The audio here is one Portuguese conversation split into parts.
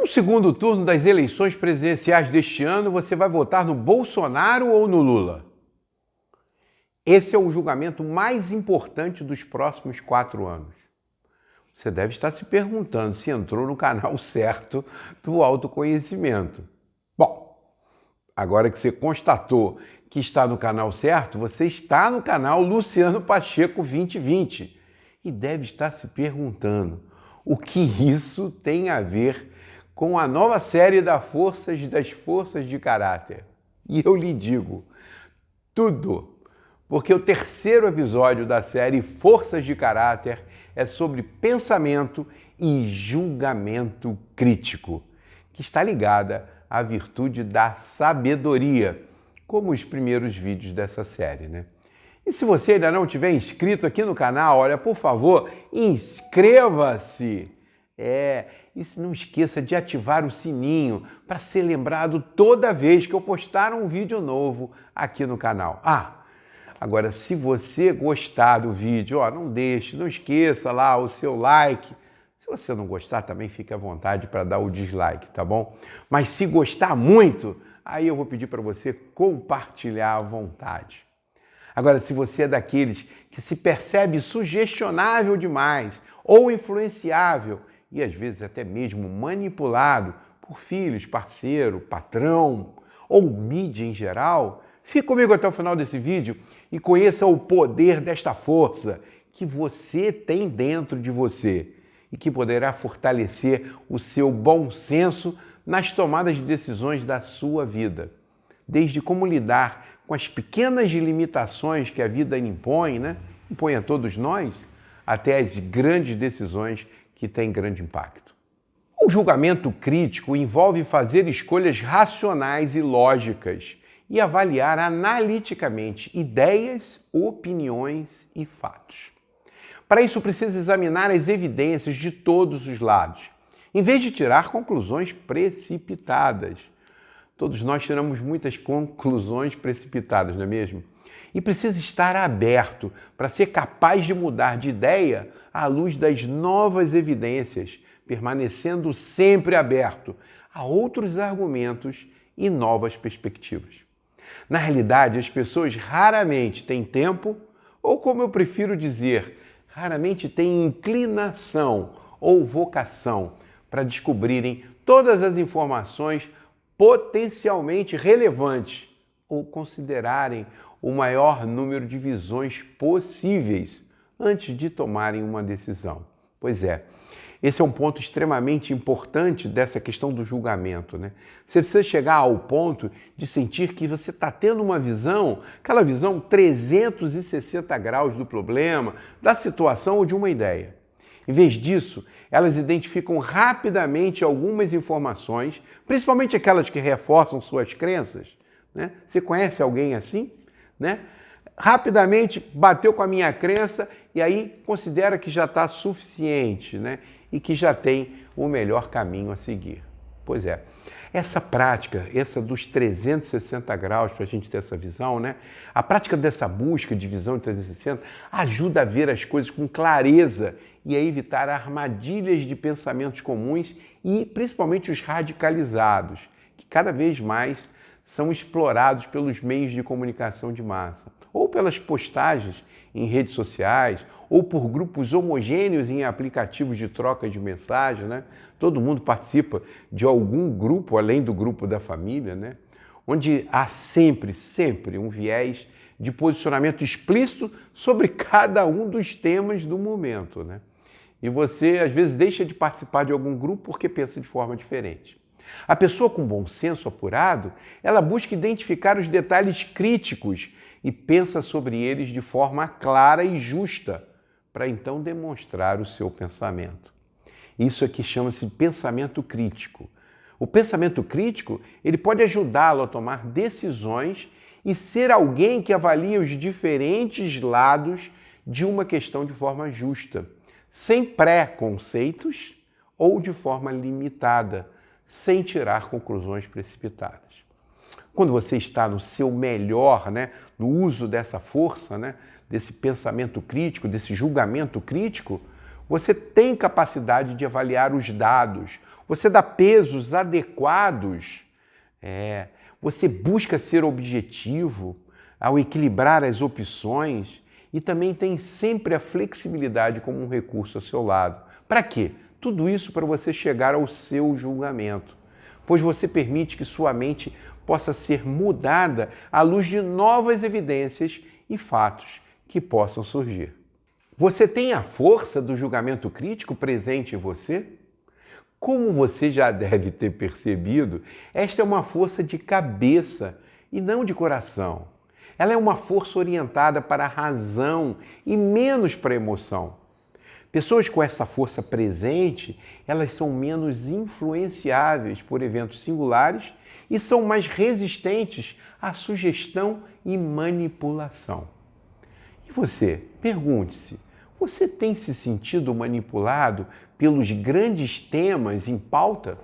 No segundo turno das eleições presidenciais deste ano, você vai votar no Bolsonaro ou no Lula? Esse é o julgamento mais importante dos próximos 4 anos. Você deve estar se perguntando se entrou no canal certo do autoconhecimento. Bom, agora que você constatou que está no canal certo, você está no canal Luciano Pacheco 2020 e deve estar se perguntando o que isso tem a ver com a nova série das forças de caráter. E eu lhe digo, tudo, porque o terceiro episódio da série Forças de Caráter é sobre pensamento e julgamento crítico, que está ligada à virtude da sabedoria, como os primeiros vídeos dessa série, né? E se você ainda não tiver inscrito aqui no canal, olha, por favor, inscreva-se! E não esqueça de ativar o sininho para ser lembrado toda vez que eu postar um vídeo novo aqui no canal. Agora, se você gostar do vídeo, não esqueça lá o seu like. Se você não gostar, também fique à vontade para dar o dislike, tá bom? Mas se gostar muito, aí eu vou pedir para você compartilhar à vontade. Agora, se você é daqueles que se percebe sugestionável demais ou influenciável e às vezes até mesmo manipulado por filhos, parceiro, patrão ou mídia em geral, fique comigo até o final desse vídeo e conheça o poder desta força que você tem dentro de você e que poderá fortalecer o seu bom senso nas tomadas de decisões da sua vida. Desde como lidar com as pequenas limitações que a vida impõe, impõe a todos nós, até as grandes decisões que têm grande impacto. O julgamento crítico envolve fazer escolhas racionais e lógicas e avaliar analiticamente ideias, opiniões e fatos. Para isso, precisa examinar as evidências de todos os lados, em vez de tirar conclusões precipitadas. Todos nós tiramos muitas conclusões precipitadas, não é mesmo? E precisa estar aberto para ser capaz de mudar de ideia à luz das novas evidências, permanecendo sempre aberto a outros argumentos e novas perspectivas. Na realidade, as pessoas raramente têm tempo, ou como eu prefiro dizer, raramente têm inclinação ou vocação para descobrirem todas as informações potencialmente relevantes ou considerarem o maior número de visões possíveis antes de tomarem uma decisão. Pois é, esse é um ponto extremamente importante dessa questão do julgamento, Você precisa chegar ao ponto de sentir que você está tendo uma visão, aquela visão 360 graus do problema, da situação ou de uma ideia. Em vez disso, elas identificam rapidamente algumas informações, principalmente aquelas que reforçam suas crenças. Você conhece alguém assim? Rapidamente bateu com a minha crença e aí considera que já está suficiente, e que já tem o melhor caminho a seguir. Pois é, essa prática, essa dos 360 graus para a gente ter essa visão, a prática dessa busca de visão de 360 ajuda a ver as coisas com clareza e a evitar armadilhas de pensamentos comuns e principalmente os radicalizados, que cada vez mais são explorados pelos meios de comunicação de massa, ou pelas postagens em redes sociais, ou por grupos homogêneos em aplicativos de troca de mensagem, Todo mundo participa de algum grupo, além do grupo da família, Onde há sempre um viés de posicionamento explícito sobre cada um dos temas do momento, E você, às vezes, deixa de participar de algum grupo porque pensa de forma diferente. A pessoa com bom senso apurado, ela busca identificar os detalhes críticos e pensa sobre eles de forma clara e justa, para então demonstrar o seu pensamento. Isso aqui chama-se pensamento crítico. O pensamento crítico, ele pode ajudá-lo a tomar decisões e ser alguém que avalia os diferentes lados de uma questão de forma justa, sem preconceitos ou de forma limitada, sem tirar conclusões precipitadas. Quando você está no seu melhor, no uso dessa força, desse pensamento crítico, desse julgamento crítico, você tem capacidade de avaliar os dados, Você dá pesos adequados, você busca ser objetivo ao equilibrar as opções e também tem sempre a flexibilidade como um recurso ao seu lado. Para quê? Tudo isso para você chegar ao seu julgamento, pois você permite que sua mente possa ser mudada à luz de novas evidências e fatos que possam surgir. Você tem a força do julgamento crítico presente em você? Como você já deve ter percebido, esta é uma força de cabeça e não de coração. Ela é uma força orientada para a razão e menos para a emoção. Pessoas com essa força presente, elas são menos influenciáveis por eventos singulares e são mais resistentes à sugestão e manipulação. E você, pergunte-se, você tem se sentido manipulado pelos grandes temas em pauta?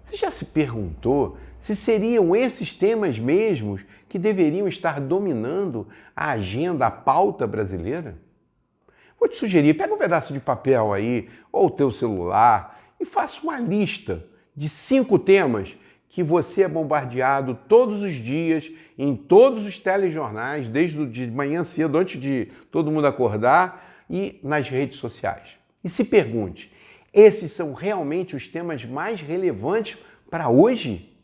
Você já se perguntou se seriam esses temas mesmos que deveriam estar dominando a agenda, a pauta brasileira? Vou te sugerir, pega um pedaço de papel aí, ou o teu celular, e faça uma lista de 5 temas que você é bombardeado todos os dias, em todos os telejornais, desde o de manhã cedo, antes de todo mundo acordar, e nas redes sociais. E se pergunte, esses são realmente os temas mais relevantes para hoje?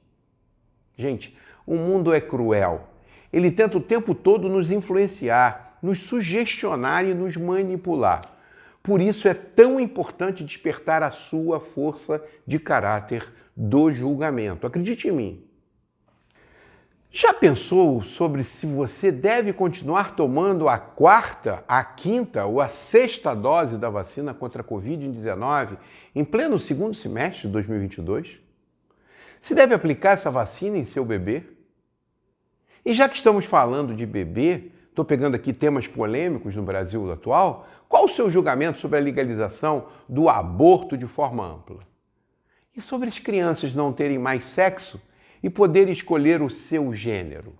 Gente, o mundo é cruel. Ele tenta o tempo todo nos influenciar, nos sugestionar e nos manipular. Por isso é tão importante despertar a sua força de caráter do julgamento. Acredite em mim. Já pensou sobre se você deve continuar tomando a 4ª, a 5ª ou a 6ª dose da vacina contra a Covid-19 em pleno segundo semestre de 2022? Se deve aplicar essa vacina em seu bebê? E já que estamos falando de bebê, estou pegando aqui temas polêmicos no Brasil atual, qual o seu julgamento sobre a legalização do aborto de forma ampla? E sobre as crianças não terem mais sexo e poderem escolher o seu gênero?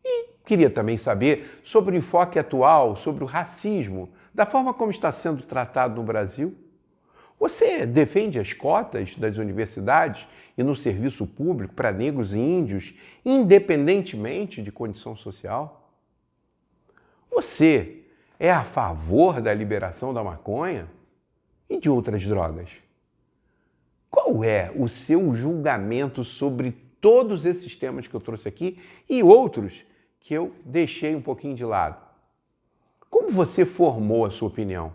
E queria também saber sobre o enfoque atual, sobre o racismo, da forma como está sendo tratado no Brasil. Você defende as cotas das universidades e no serviço público para negros e índios, independentemente de condição social? Você é a favor da liberação da maconha e de outras drogas? Qual é o seu julgamento sobre todos esses temas que eu trouxe aqui e outros que eu deixei um pouquinho de lado? Como você formou a sua opinião?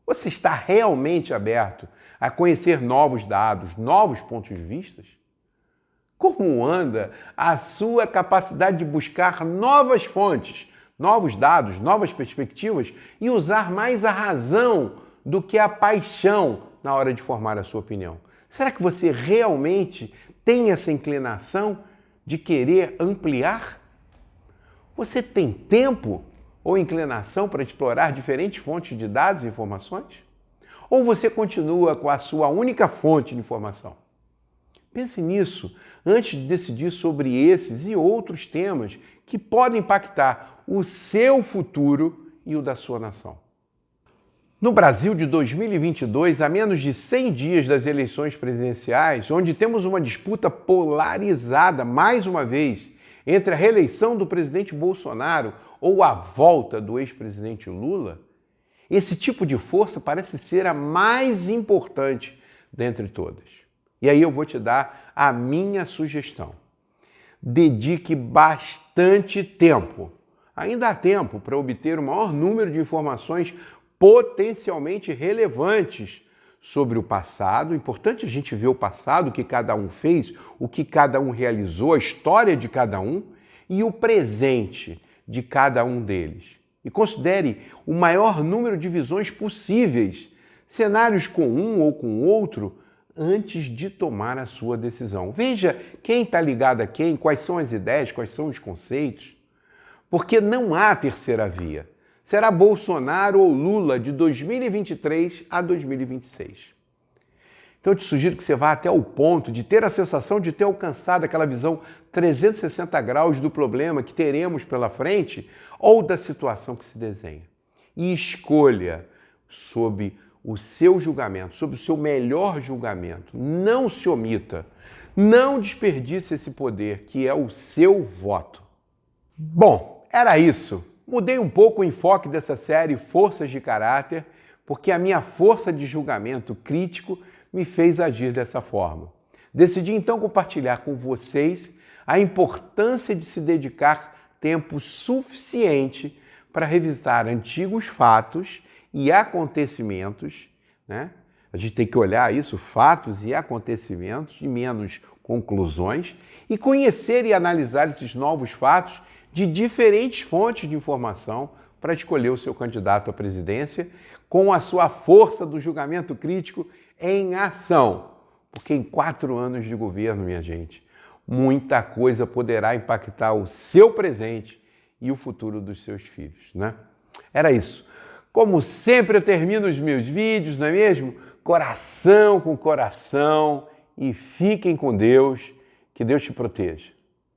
Você está realmente aberto a conhecer novos dados, novos pontos de vista? Como anda a sua capacidade de buscar novas fontes, novos dados, novas perspectivas e usar mais a razão do que a paixão na hora de formar a sua opinião? Será que você realmente tem essa inclinação de querer ampliar? Você tem tempo ou inclinação para explorar diferentes fontes de dados e informações? Ou você continua com a sua única fonte de informação? Pense nisso antes de decidir sobre esses e outros temas que podem impactar o seu futuro e o da sua nação. No Brasil de 2022, a menos de 100 dias das eleições presidenciais, onde temos uma disputa polarizada, mais uma vez, entre a reeleição do presidente Bolsonaro ou a volta do ex-presidente Lula, esse tipo de força parece ser a mais importante dentre todas. E aí eu vou te dar a minha sugestão. Dedique bastante tempo. Ainda há tempo para obter o maior número de informações potencialmente relevantes sobre o passado. Importante a gente ver o passado, o que cada um fez, o que cada um realizou, a história de cada um e o presente de cada um deles. E considere o maior número de visões possíveis, cenários com um ou com outro, antes de tomar a sua decisão. Veja quem está ligado a quem, quais são as ideias, quais são os conceitos, porque não há terceira via. Será Bolsonaro ou Lula de 2023 a 2026. Então eu te sugiro que você vá até o ponto de ter a sensação de ter alcançado aquela visão 360 graus do problema que teremos pela frente ou da situação que se desenha. E escolha sob o seu julgamento, sobre o seu melhor julgamento. Não se omita, não desperdice esse poder que é o seu voto. Bom, era isso. Mudei um pouco o enfoque dessa série Forças de Caráter, porque a minha força de julgamento crítico me fez agir dessa forma. Decidi então compartilhar com vocês a importância de se dedicar tempo suficiente para revisitar antigos fatos e acontecimentos, né? A gente tem que olhar isso, fatos e acontecimentos, e menos conclusões, e conhecer e analisar esses novos fatos de diferentes fontes de informação para escolher o seu candidato à presidência com a sua força do julgamento crítico em ação. Porque em 4 anos de governo, minha gente, muita coisa poderá impactar o seu presente e o futuro dos seus filhos, né? Era isso. Como sempre eu termino os meus vídeos, não é mesmo? Coração com coração, e fiquem com Deus, que Deus te proteja.